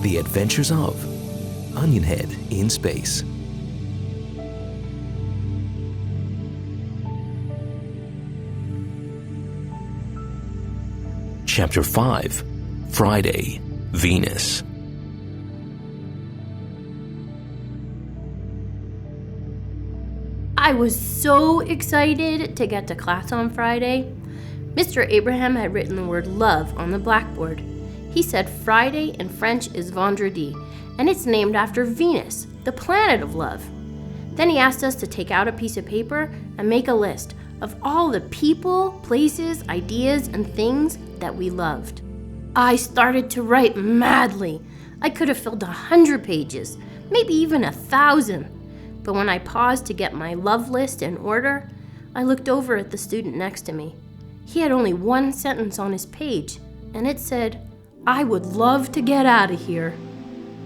The Adventures of Onionhead in Space. Chapter 5, Friday, Venus. I was so excited to get to class on Friday. Mr. Abraham had written the word love on the blackboard. He said Friday in French is vendredi, and it's named after Venus, the planet of love. Then he asked us to take out a piece of paper and make a list of all the people, places, ideas, and things that we loved. I started to write madly. I could have filled 100 pages, maybe even 1,000. But when I paused to get my love list in order, I looked over at the student next to me. He had only one sentence on his page, and it said, "I would love to get out of here."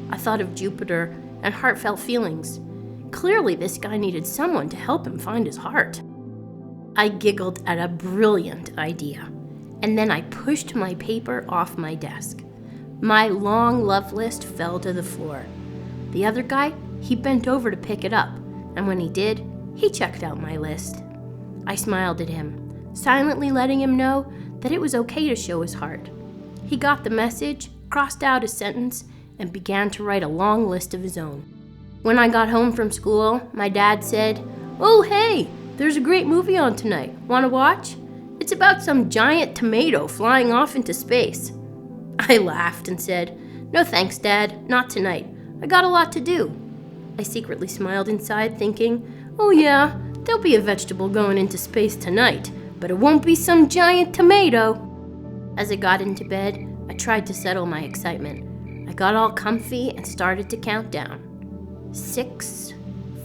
I thought of Jupiter and heartfelt feelings. Clearly, this guy needed someone to help him find his heart. I giggled at a brilliant idea, and then I pushed my paper off my desk. My long love list fell to the floor. The other guy, he bent over to pick it up, and when he did, he checked out my list. I smiled at him, silently letting him know that it was okay to show his heart. He got the message, crossed out a sentence, and began to write a long list of his own. When I got home from school, my dad said, "Oh, hey, there's a great movie on tonight. Want to watch? It's about some giant tomato flying off into space." I laughed and said, "No thanks, Dad, not tonight. I got a lot to do." I secretly smiled inside, thinking, "Oh yeah, there'll be a vegetable going into space tonight, but it won't be some giant tomato." As I got into bed, I tried to settle my excitement. I got all comfy and started to count down. 6,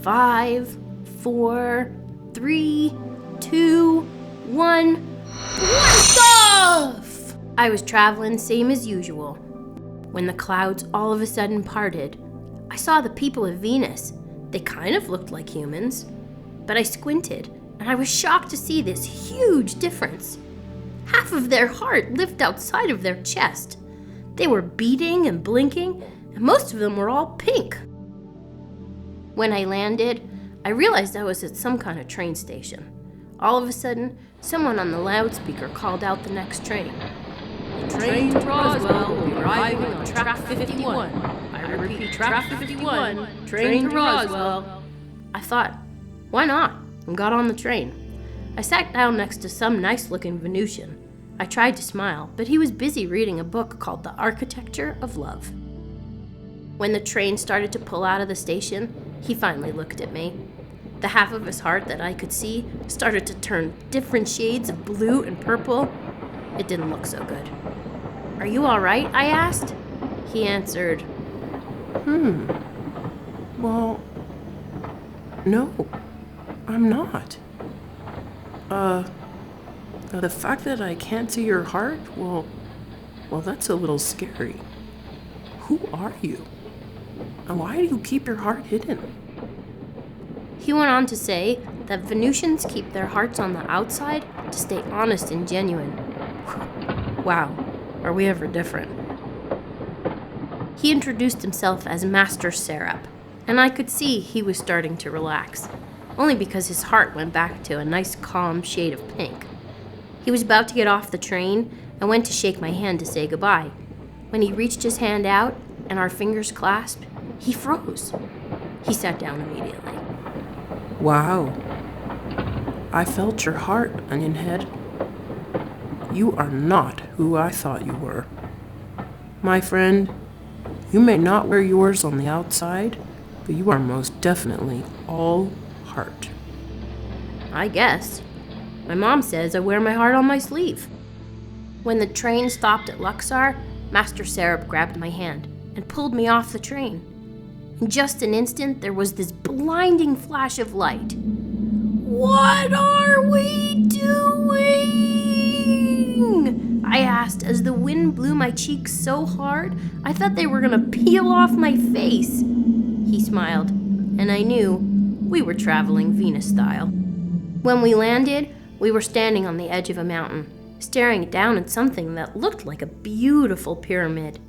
5, 4, 3, 2, 1. Blast off! I was traveling same as usual. When the clouds all of a sudden parted, I saw the people of Venus. They kind of looked like humans, but I squinted and I was shocked to see this huge difference. Half of their heart lived outside of their chest. They were beating and blinking, and most of them were all pink. When I landed, I realized I was at some kind of train station. All of a sudden, someone on the loudspeaker called out the next train. "The train to Roswell will be arriving on track 51. I repeat, track 51, train to Roswell." I thought, why not? And got on the train. I sat down next to some nice-looking Venusian. I tried to smile, but he was busy reading a book called The Architecture of Love. When the train started to pull out of the station, he finally looked at me. The half of his heart that I could see started to turn different shades of blue and purple. It didn't look so good. "Are you all right?" I asked. He answered, Well, no, I'm not. The fact that I can't see your heart, well, that's a little scary. Who are you? And why do you keep your heart hidden?" He went on to say that Venusians keep their hearts on the outside to stay honest and genuine. Wow, are we ever different? He introduced himself as Master Syrup, and I could see he was starting to relax, only because his heart went back to a nice calm shade of pink. He was about to get off the train and went to shake my hand to say goodbye. When he reached his hand out and our fingers clasped, he froze. He sat down immediately. Wow. I felt your heart, Onionhead. You are not who I thought you were. My friend, you may not wear yours on the outside, but you are most definitely all heart. I guess. My mom says I wear my heart on my sleeve. When the train stopped at Luxor, Master Syrup grabbed my hand and pulled me off the train. In just an instant, there was this blinding flash of light. "What are we doing?" I asked as the wind blew my cheeks so hard I thought they were going to peel off my face. He smiled, and I knew we were traveling Venus style. When we landed, we were standing on the edge of a mountain, staring down at something that looked like a beautiful pyramid.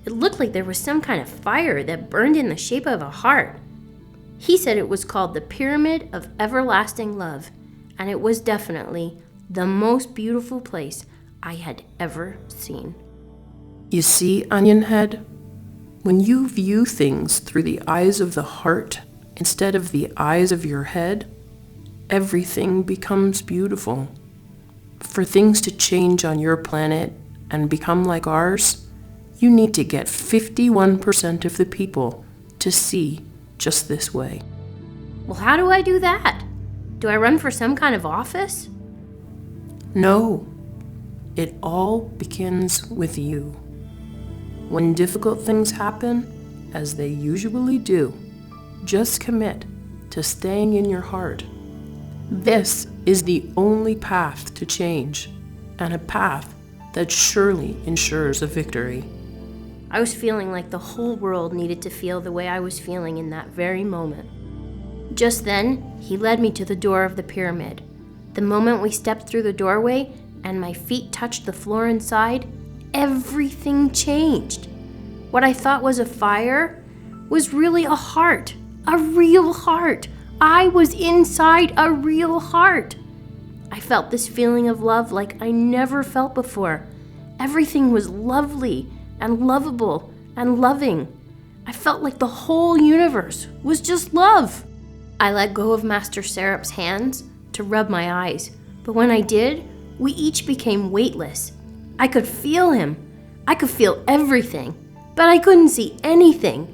It It looked like there was some kind of fire that burned in the shape of a heart. He said it was called the Pyramid of Everlasting Love, and it was definitely the most beautiful place I had ever seen. You see, Onionhead, when you view things through the eyes of the heart instead of the eyes of your head, everything becomes beautiful. For things to change on your planet and become like ours, you need to get 51% of the people to see just this way. Well, how do I do that? Do I run for some kind of office? No, it all begins with you. When difficult things happen, as they usually do, just commit to staying in your heart. This is the only path to change, and a path that surely ensures a victory. I was feeling like the whole world needed to feel the way I was feeling in that very moment. Just then, he led me to the door of the pyramid. The moment we stepped through the doorway and my feet touched the floor inside, everything changed. What I thought was a fire was really a heart, a real heart. I was inside a real heart. I felt this feeling of love like I never felt before. Everything was lovely and lovable and loving. I felt like the whole universe was just love. I let go of Master Serap's hands to rub my eyes, but when I did, we each became weightless. I could feel him. I could feel everything, but I couldn't see anything.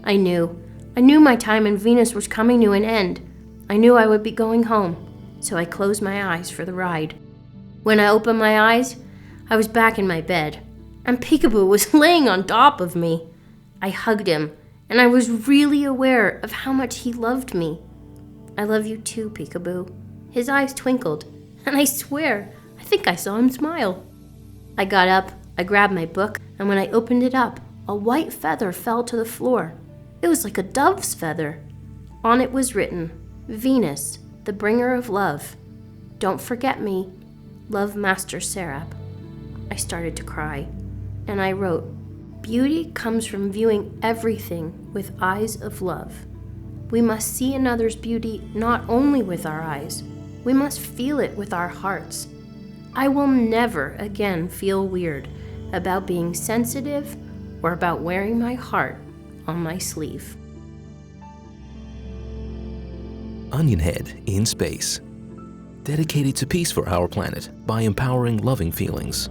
I knew my time in Venus was coming to an end. I knew I would be going home, so I closed my eyes for the ride. When I opened my eyes, I was back in my bed, and Peekaboo was laying on top of me. I hugged him, and I was really aware of how much he loved me. I love you too, Peekaboo. His eyes twinkled, and I swear, I think I saw him smile. I got up, I grabbed my book, and when I opened it up, a white feather fell to the floor. It was like a dove's feather. On it was written, Venus, the bringer of love. Don't forget me. Love, Master Serap. I started to cry, and I wrote, Beauty comes from viewing everything with eyes of love. We must see another's beauty not only with our eyes, we must feel it with our hearts. I will never again feel weird about being sensitive or about wearing my heart on my sleeve. Onionhead in Space. Dedicated to peace for our planet by empowering loving feelings.